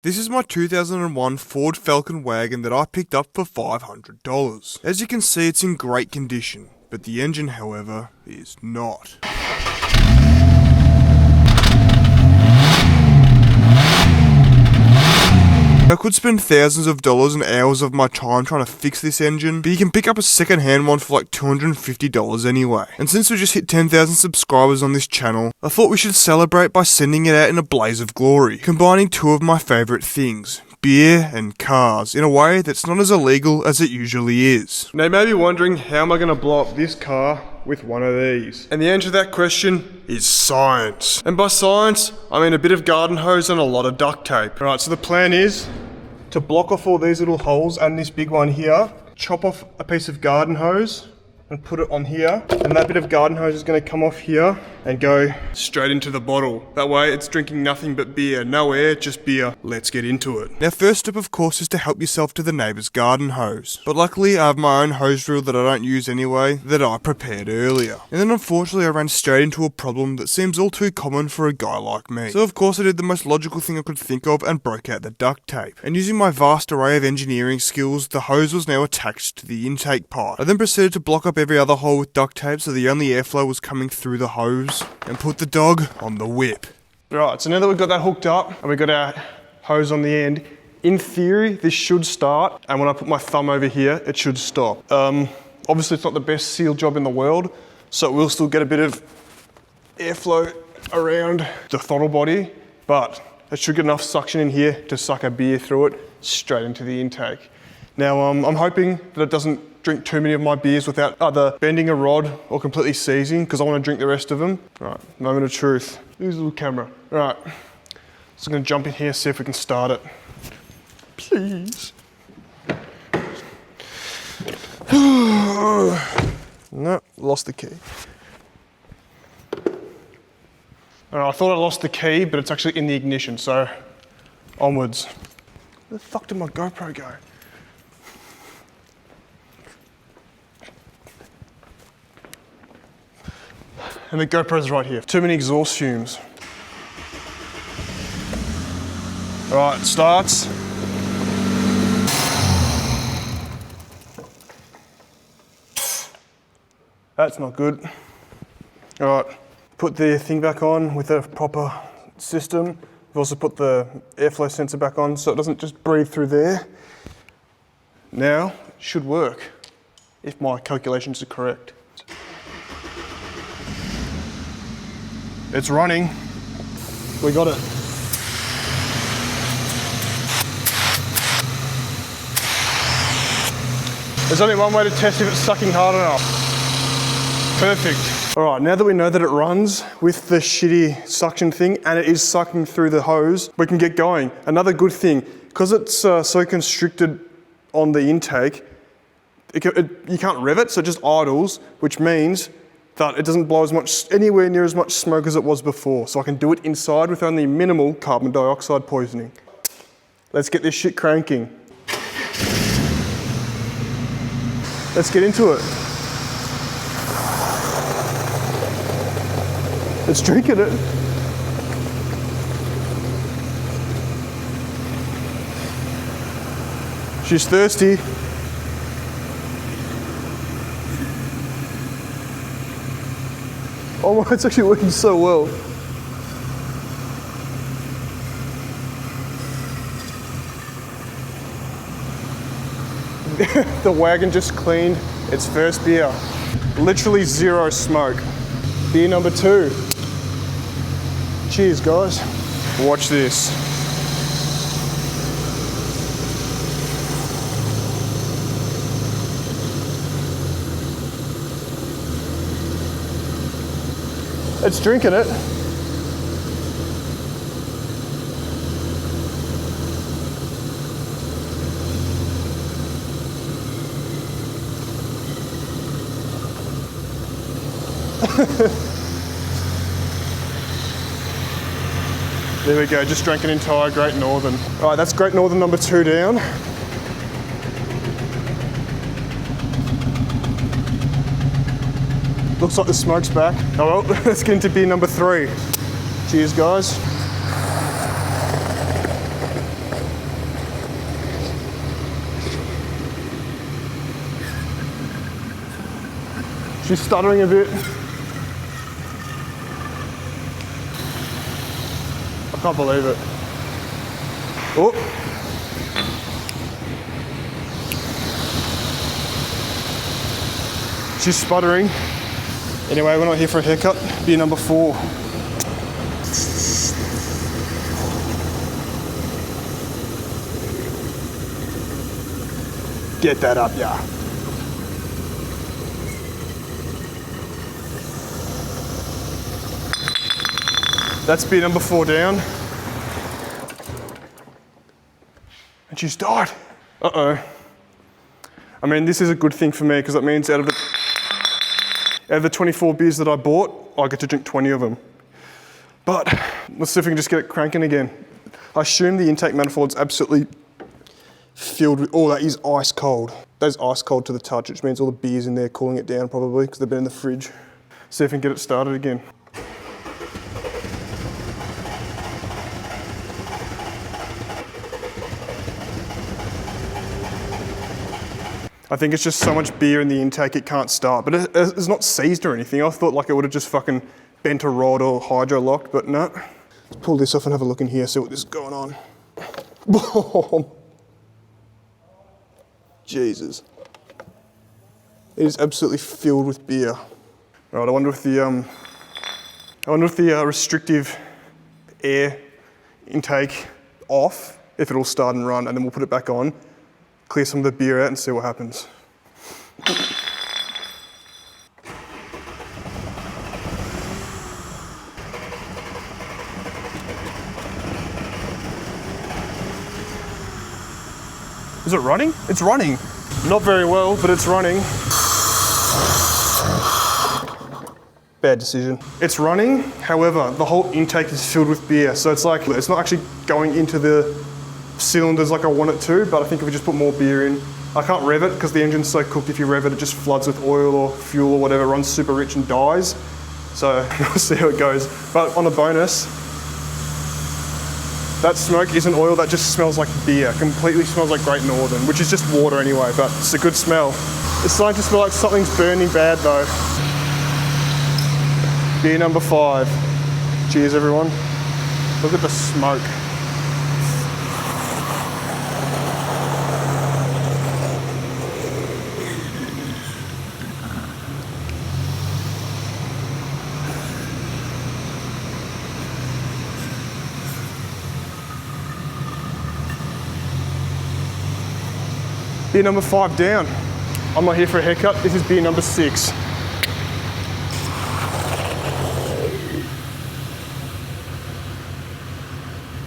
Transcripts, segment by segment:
This is my 2001 Ford Falcon wagon that I picked up for $500. As you can see, it's in great condition, but the engine, however, is not. I could spend thousands of dollars and hours of my time trying to fix this engine, but you can pick up a second-hand one for like $250 anyway. And since we just hit 10,000 subscribers on this channel, I thought we should celebrate by sending it out in a blaze of glory, combining two of my favourite things: beer and cars, in a way that's not as illegal as it usually is. Now you may be wondering, how am I going to blow up this car with one of these? And the answer to that question is science. And by science, I mean a bit of garden hose and a lot of duct tape. Alright, so the plan is to block off all these little holes and this big one here, chop off a piece of garden hose and put it on here, and that bit of garden hose is going to come off here and go straight into the bottle. That way it's drinking nothing but beer, no air, just beer. Let's get into it. Now, first step of course is to help yourself to the neighbour's garden hose, but luckily I have my own hose reel that I don't use anyway that I prepared earlier. And then unfortunately I ran straight into a problem that seems all too common for a guy like me. So of course I did the most logical thing I could think of and broke out the duct tape. And using my vast array of engineering skills, the hose was now attached to the intake pipe. I then proceeded to block up every other hole with duct tape so the only airflow was coming through the hose, and put the dog on the whip. Right, so now that we've got that hooked up and we've got our hose on the end, in theory this should start, and when I put my thumb over here it should stop. Obviously it's not the best seal job in the world, so it will still get a bit of airflow around the throttle body, but it should get enough suction in here to suck a beer through it straight into the intake. Now I'm hoping that it doesn't drink too many of my beers without either bending a rod or completely seizing, because I want to drink the rest of them. Right, moment of truth. Here's a little camera. Right, so I'm going to jump in here, see if we can start it. Please. No, lost the key. I thought I lost the key, but it's actually in the ignition, so onwards. Where the fuck did my GoPro go? And the GoPro's right here. Too many exhaust fumes. All right, it starts. That's not good. All right, put the thing back on with a proper system. We've also put the airflow sensor back on so it doesn't just breathe through there. Now, it should work, if my calculations are correct. It's running. We got it. There's only one way to test if it's sucking hard enough. Perfect. All right, now that we know that it runs with the shitty suction thing and it is sucking through the hose, we can get going. Another good thing, because it's so constricted on the intake, you can't rev it, so it just idles, which means that it doesn't blow anywhere near as much smoke as it was before. So I can do it inside with only minimal carbon dioxide poisoning. Let's get this shit cranking. Let's get into it. It's drinking it. She's thirsty. Oh my, it's actually working so well. The wagon just cleaned its first beer. Literally zero smoke. Beer number 2. Cheers, guys. Watch this. It's drinking it. There we go, just drank an entire Great Northern. All right, that's Great Northern number 2 down. Looks like the smoke's back. Oh well, let's get into beer number 3. Cheers, guys. She's stuttering a bit. I can't believe it. Oh. She's sputtering. Anyway, we're not here for a haircut. Beer number 4. Get that up, yeah. That's beer number 4 down. And she's died. Uh-oh. I mean, this is a good thing for me because that means out of the 24 beers that I bought, I get to drink 20 of them. But let's see if we can just get it cranking again. I assume the intake manifold's absolutely filled with, oh, that is ice cold. That is ice cold to the touch, which means all the beer's in there cooling it down probably because they've been in the fridge. See if we can get it started again. I think it's just so much beer in the intake it can't start, but it's not seized or anything. I thought like it would have just fucking bent a rod or hydro locked, but no. Let's pull this off and have a look in here, see what is going on. Jesus. It is absolutely filled with beer. Right, I wonder if the restrictive air intake off, if it'll start and run, and then we'll put it back on, clear some of the beer out and see what happens. Is it running? It's running. Not very well, but it's running. Bad decision. It's running, however, the whole intake is filled with beer, so it's like, it's not actually going into the cylinders like I want it to, but I think if we just put more beer in, I can't rev it because the engine's so cooked, if you rev it, it just floods with oil or fuel or whatever, runs super rich and dies. So we'll see how it goes. But on a bonus, that smoke isn't oil, that just smells like beer. Completely smells like Great Northern, which is just water anyway, but it's a good smell. It's starting to smell like something's burning bad though. Beer number 5. Cheers everyone. Look at the smoke. Beer number 5 down. I'm not here for a haircut, this is beer number 6.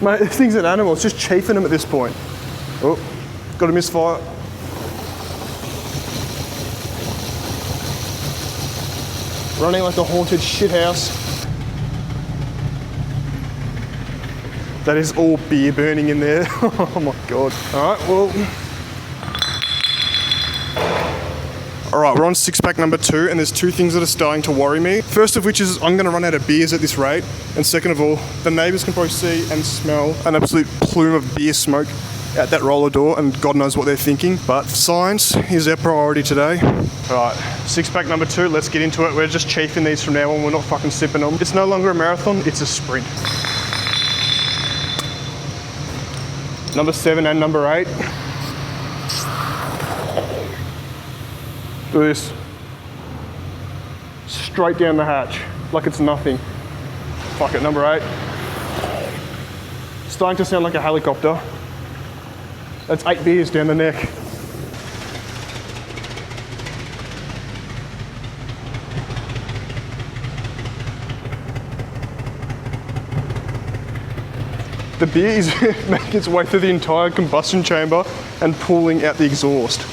Mate, this thing's an animal, it's just chafing him at this point. Oh, got a misfire. Running like a haunted shithouse. That is all beer burning in there. Oh my God. All right, well. All right, we're on 6-pack number 2, and there's 2 things that are starting to worry me. First of which is I'm gonna run out of beers at this rate. And second of all, the neighbors can probably see and smell an absolute plume of beer smoke out that roller door, and God knows what they're thinking. But science is our priority today. All right, 6-pack number 2, let's get into it. We're just chafing these from now on, we're not fucking sipping them. It's no longer a marathon, it's a sprint. Number 7 and number 8. Look at this. Straight down the hatch, like it's nothing. Fuck it, number 8. Starting to sound like a helicopter. That's 8 beers down the neck. The beer is making its way through the entire combustion chamber and pulling out the exhaust.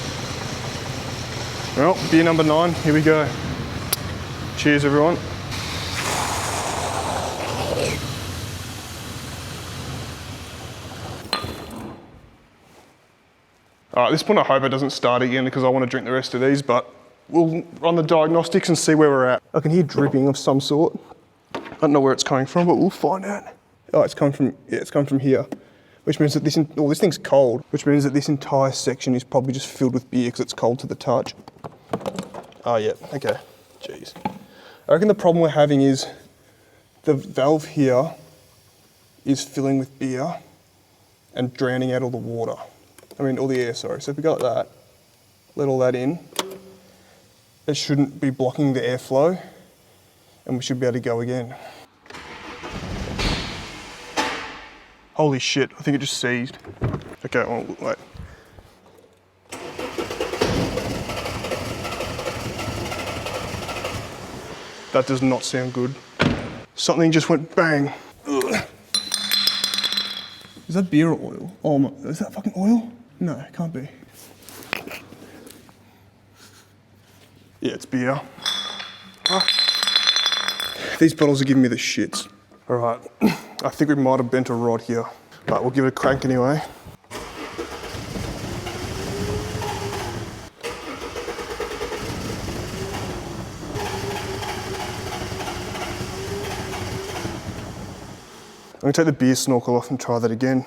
Well, beer number 9, here we go. Cheers everyone. All right, at this point I hope it doesn't start again because I want to drink the rest of these, but we'll run the diagnostics and see where we're at. I can hear dripping of some sort. I don't know where it's coming from, but we'll find out. Oh, it's coming from, yeah, it's coming from here. Which means that this thing's cold, which means that this entire section is probably just filled with beer because it's cold to the touch. Oh yeah, okay. Jeez. I reckon the problem we're having is the valve here is filling with beer and drowning out all the water. I mean, all the air, sorry. So if we go like that, let all that in, it shouldn't be blocking the airflow and we should be able to go again. Holy shit, I think it just seized. Okay, well, wait. That does not sound good. Something just went bang. Ugh. Is that beer or oil? Oh my, is that fucking oil? No, it can't be. Yeah, it's beer. Ah. These bottles are giving me the shits. All right, I think we might have bent a rod here, but we'll give it a crank anyway. I'm gonna take the beer snorkel off and try that again.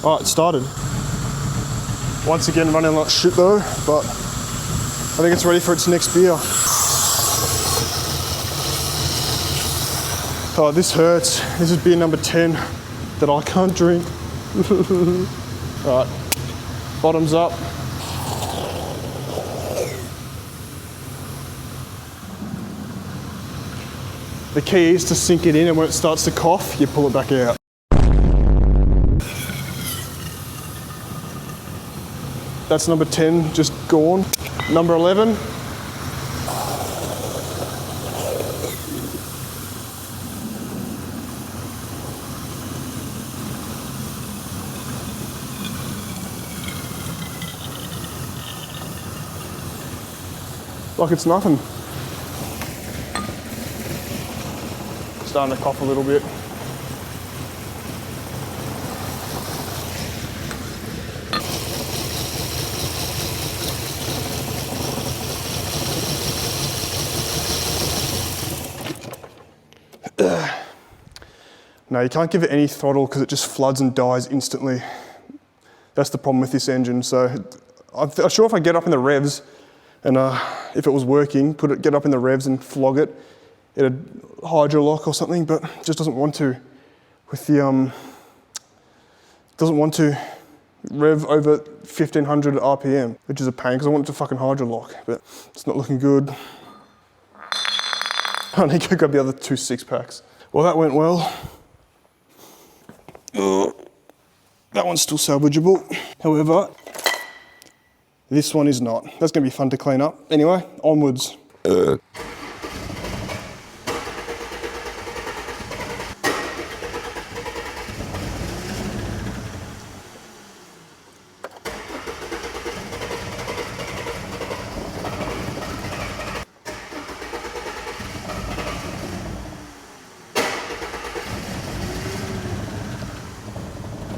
All right, it started. Once again, running like shit though, but I think it's ready for its next beer. Oh, this hurts. This is beer number 10 that I can't drink. All right, bottoms up. The key is to sink it in, and when it starts to cough, you pull it back out. That's number 10, just gone. Number 11. Like it's nothing. Starting to cough a little bit. No, you can't give it any throttle because it just floods and dies instantly. That's the problem with this engine. So I'm sure if I get up in the revs and if it was working, get up in the revs and flog it, it'd hydro lock or something, but it just doesn't want to. With the doesn't want to rev over 1500 RPM, which is a pain because I want it to fucking hydro lock, but it's not looking good. I need to go grab the other 2 6-packs. Well, that went well. That one's still salvageable. However, this one is not. That's gonna be fun to clean up. Anyway, onwards.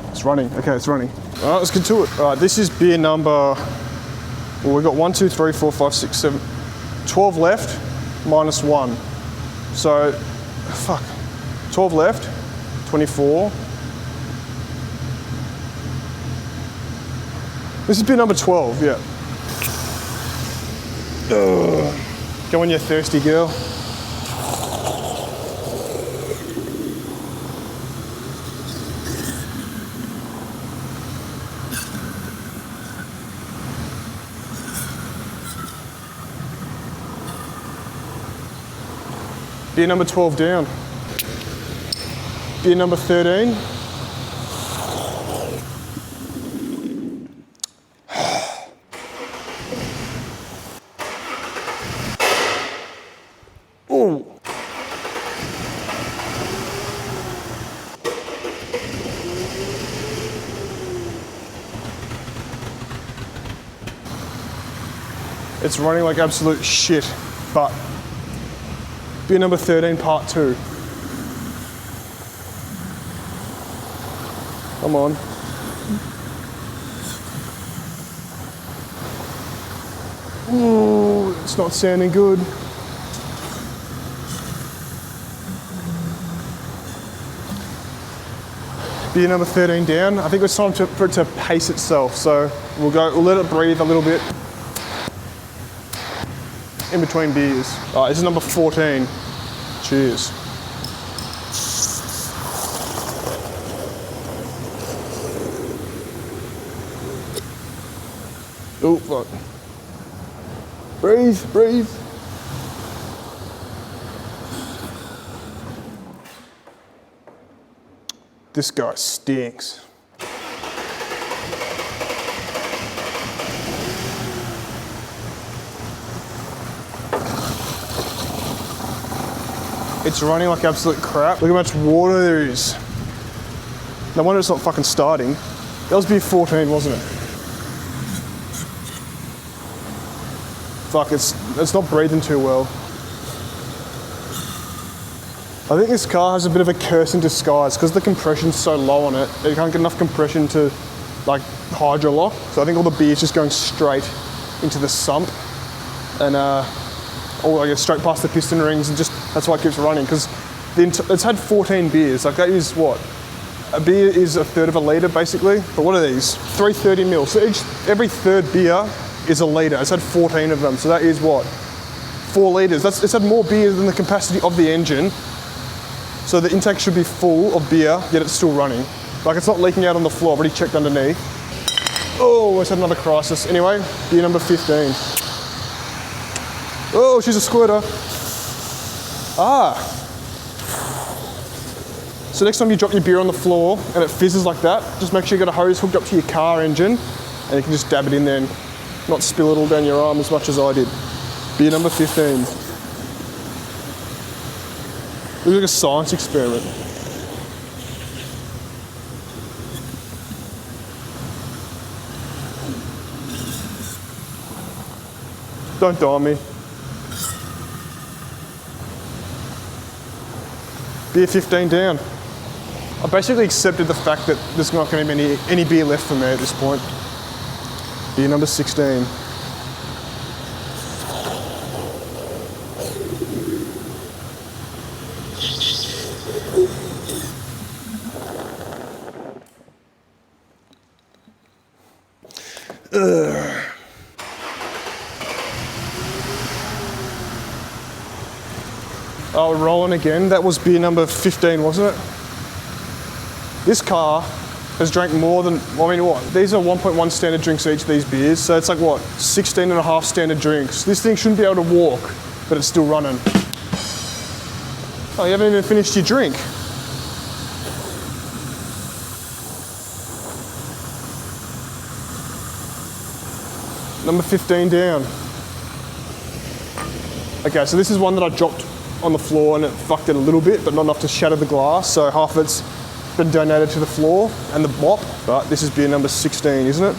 It's running. Okay, it's running. All right, let's get to it. All right, this is beer number, well, we've got 1, 2, 3, 4, 5, 6, 7, 12 left, minus 1. So, fuck, 12 left, 24. This is beer number 12, yeah. Go on, you thirsty girl. Beer number 12 down. Beer number 13. Ooh. It's running like absolute shit, but beer number 13, part 2. Come on. Ooh, it's not sounding good. Beer number 13 down. I think it's time for it to pace itself. So We'll let it breathe a little bit. In between beers. All right, this is number 14. Cheers. Oh, fuck. Breathe, breathe. This guy stinks. It's running like absolute crap. Look how much water there is. No wonder it's not fucking starting. That was beer 14, wasn't it? Fuck, it's not breathing too well. I think this car has a bit of a curse in disguise because the compression's so low on it. It can't get enough compression to like hydro lock. So I think all the beer's just going straight into the sump and or I guess straight past the piston rings, and just that's why it keeps running, because it's had 14 beers. Like that is what? A beer is a third of a litre basically. But what are these? 330 mil. So every third beer is a litre. It's had 14 of them. So that is what? 4 litres. It's had more beer than the capacity of the engine. So the intake should be full of beer, yet it's still running. Like it's not leaking out on the floor. I've already checked underneath. Oh, it's had another crisis. Anyway, beer number 15. Oh, she's a squirter. Ah. So next time you drop your beer on the floor and it fizzes like that, just make sure you got a hose hooked up to your car engine and you can just dab it in there and not spill it all down your arm as much as I did. Beer number 15. Looks like a science experiment. Don't die on me. Beer 15 down. I basically accepted the fact that there's not going to be any beer left for me at this point. Beer number 16. Oh, we're rolling again. That was beer number 15, wasn't it? This car has drank more than, I mean, what? These are 1.1 standard drinks each, these beers. So it's like, what, 16 and a half standard drinks. This thing shouldn't be able to walk, but it's still running. Oh, you haven't even finished your drink. Number 15 down. Okay, so this is one that I dropped on the floor and it fucked it a little bit, but not enough to shatter the glass. So half of it's been donated to the floor and the mop. But this is beer number 16, isn't it?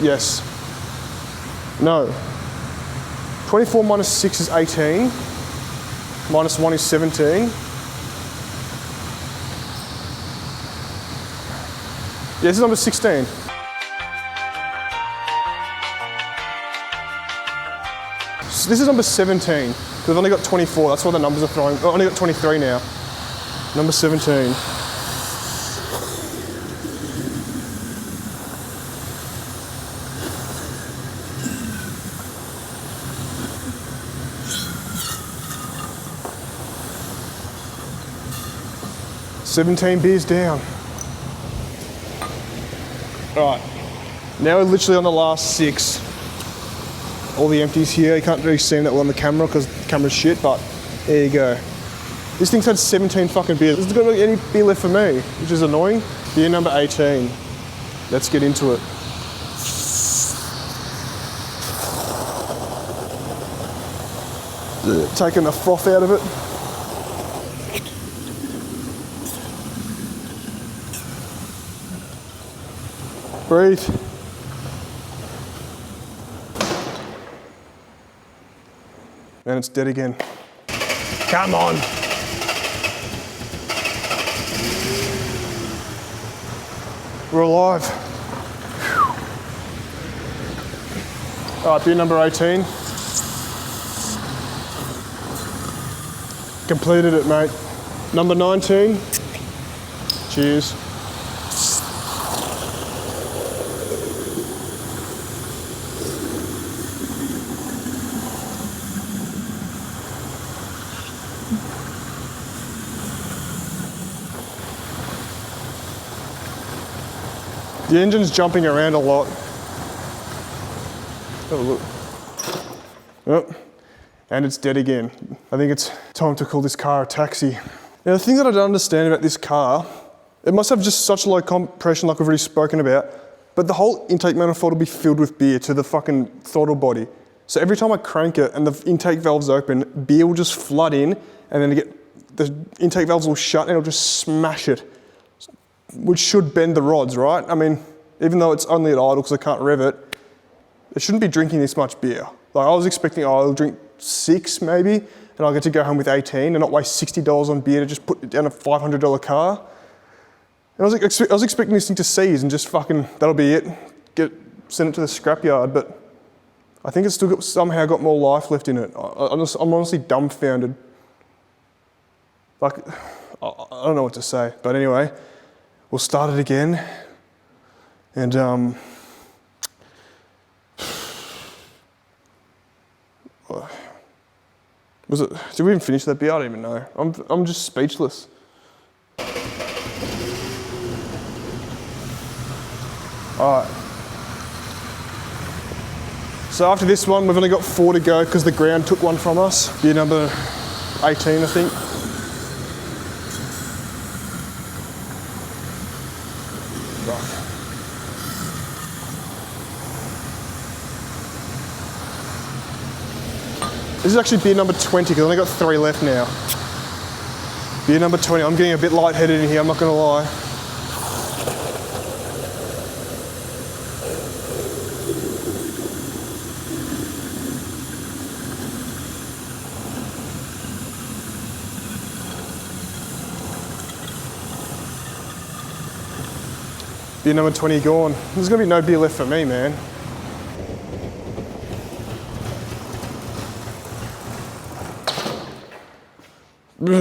Yes. No. 24 minus 6 is 18. Minus 1 is 17. Yeah, this is number 16. So this is number 17, because I've only got 24, that's why the numbers are throwing. I've only got 23 now. Number 17. "17 beers down." All right, now we're literally on the last 6. All the empties here. You can't really see them that well on the camera because the camera's shit, but there you go. This thing's had 17 fucking beers. There's not really any beer left for me, which is annoying. Beer number 18. Let's get into it. Taking the froth out of it. Breathe. And it's dead again. Come on. We're alive. All right, beer number 18. Completed it, mate. Number 19. Cheers. The engine's jumping around a lot. Have a look. Yep. And it's dead again. I think it's time to call this car a taxi. Now the thing that I don't understand about this car, it must have just such low compression like we've already spoken about, but the whole intake manifold will be filled with beer to the fucking throttle body. So every time I crank it and the intake valve's open, beer will just flood in and then the intake valves will shut and it'll just smash it, which should bend the rods, right? I mean, even though it's only at idle because I can't rev it, it shouldn't be drinking this much beer. Like I was expecting, I'll drink 6 maybe, and I'll get to go home with 18 and not waste $60 on beer to just put it down a $500 car. And I was expecting this thing to seize and just fucking, that'll be it, send it to the scrapyard, but I think it's still somehow got more life left in it. I'm honestly dumbfounded. Like, I don't know what to say, but anyway, we'll start it again, and did we even finish that beer? I don't even know. I'm just speechless. All right. So after this one, we've only got 4 to go because the ground took one from us. Beer number 18, I think. This is actually beer number 20 because I've only got 3 left now. Beer number 20. I'm getting a bit lightheaded in here, I'm not gonna lie. Beer number 20 gone. There's gonna be no beer left for me, man. All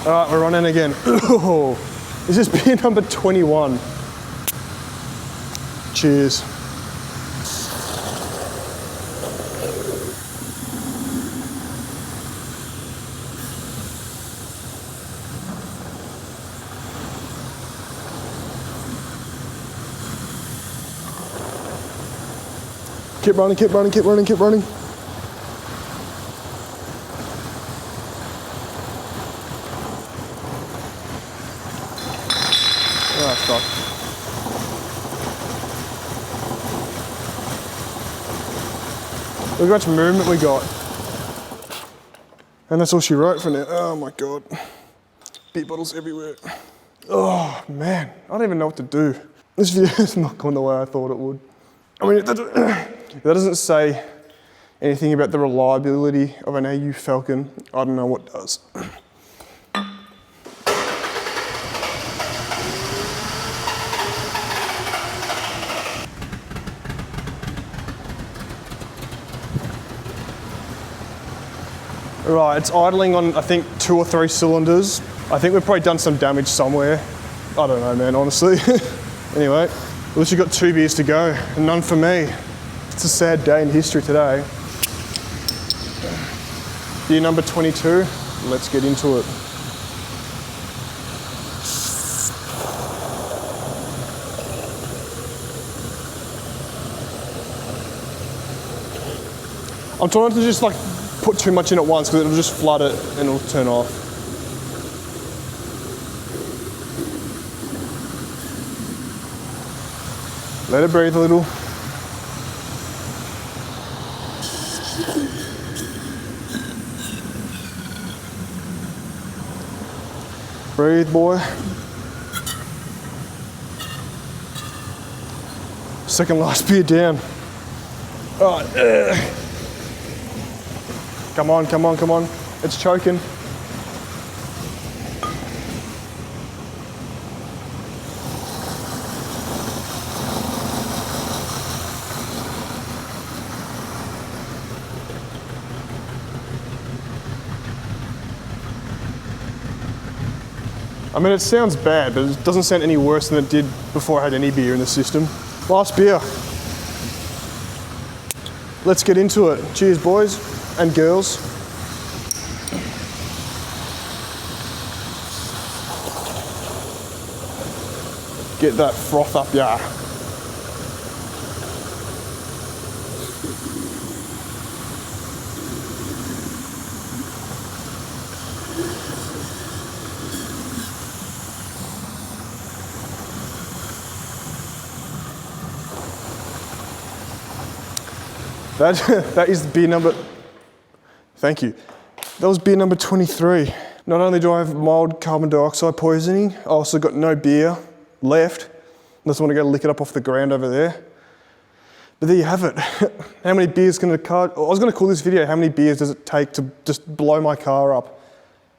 right, we're running again. This is beer number 21. Cheers. Keep running, keep running, keep running, keep running. Oh, fuck. Look how much movement we got. And that's all she wrote for now. Oh my God. Beer bottles everywhere. Oh man, I don't even know what to do. This video is not going the way I thought it would. I mean, that doesn't say anything about the reliability of an AU Falcon. I don't know what does. Right, it's idling on, I think, 2 or 3 cylinders. I think we've probably done some damage somewhere. I don't know, man, honestly. Anyway, at least you've got 2 beers to go, and none for me. It's a sad day in history today. Beer number 22, let's get into it. I'm trying not to just like put too much in at once because it'll just flood it and it'll turn off. Let it breathe a little. Breathe, boy. Second last beer down. All right. Come on, come on, come on. It's choking. I mean, it sounds bad, but it doesn't sound any worse than it did before I had any beer in the system. Last beer. let's get into it. Cheers, boys and girls. Get that froth up, yeah. That is beer number, thank you. That was beer number 23. Not only do I have mild carbon dioxide poisoning, I also got no beer left. Unless I want to go lick it up off the ground over there. But there you have it. How many beers can a car, I was going to call this video, how many beers does it take to just blow my car up?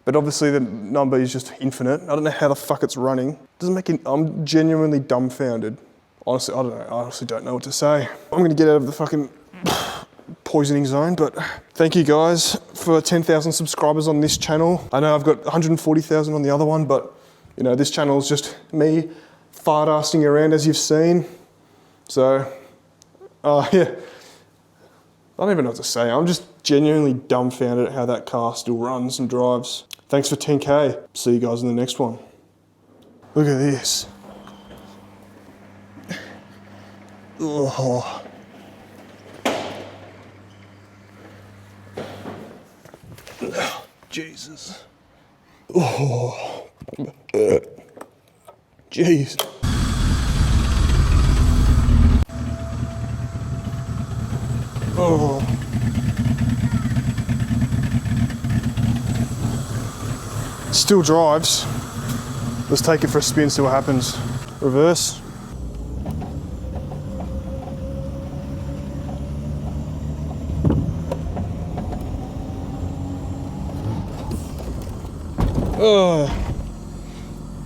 But obviously the number is just infinite. I don't know how the fuck it's running. Doesn't make it, I'm genuinely dumbfounded. Honestly, I don't know. I honestly don't know what to say. I'm going to get out of the fucking poisoning zone, but thank you guys for 10,000 subscribers on this channel. I know I've got 140,000 on the other one, but you know, this channel is just me fart-assing around, as you've seen. So, yeah. I don't even know what to say. I'm just genuinely dumbfounded at how that car still runs and drives. Thanks for 10K. See you guys in the next one. Look at this. Oh. Jesus. Oh. Jeez. Oh. Still drives. Let's take it for a spin, see what happens. Reverse.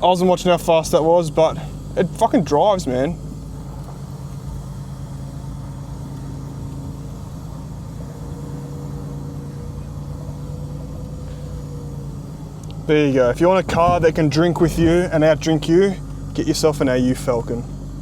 I wasn't watching how fast that was, but it fucking drives, man. There you go. If you want a car that can drink with you and outdrink you, get yourself an AU Falcon.